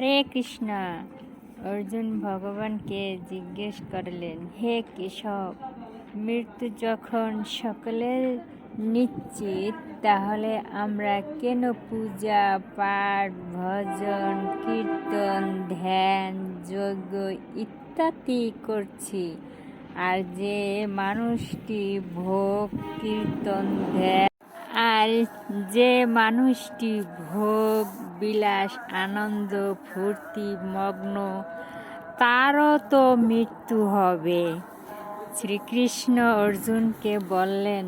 হরে কৃষ্ণ। অর্জুন ভগবানকে জিজ্ঞেস করলেন, হে কেশব, মৃত্যু যখন সকলের নিশ্চিত, তাহলে আমরা কেন পূজা পাঠ ভজন কীর্তন ধ্যান যজ্ঞ ইত্যাদি করছি? আর যে মানুষটি ভোগ কীর্তন ধ্যান ভোগ বিলাস আনন্দ ফুর্তি মগ্ন, তারও তো মৃত্যু হবে। শ্রীকৃষ্ণ অর্জুনকে বললেন,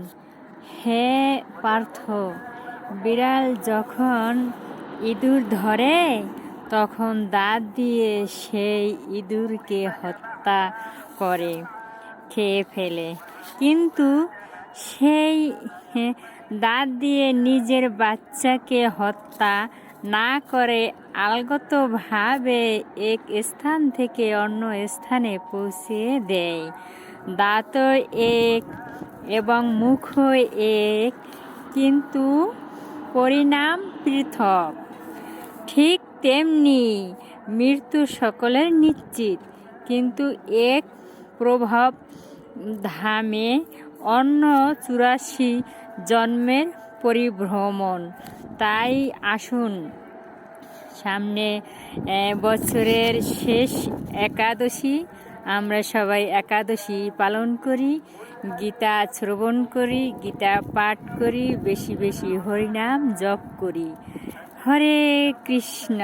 হে পার্থ, বিড়াল যখন ইঁদুর ধরে তখন দাঁত দিয়ে সেই ইঁদুরকে হত্যা করে খেয়ে ফেলে, কিন্তু সেই দাঁত দিয়ে নিজের বাচ্চাকে হত্যা না করে আলগতভাবে এক স্থান থেকে অন্য স্থানে পৌঁছে দেয়। দাঁতও এক এবং মুখও এক, কিন্তু পরিণাম পৃথক। ঠিক তেমনি মৃত্যু সকলের নিশ্চিত, কিন্তু এক প্রভাব ধামে অন্য 84 জন্মের পরিভ্রমণ। তাই আসুন, সামনে বছরের শেষ একাদশী, আমরা সবাই একাদশী পালন করি, গীতা শ্রবণ করি, গীতা পাঠ করি, বেশি বেশি হরিনাম জপ করি। হরে কৃষ্ণ।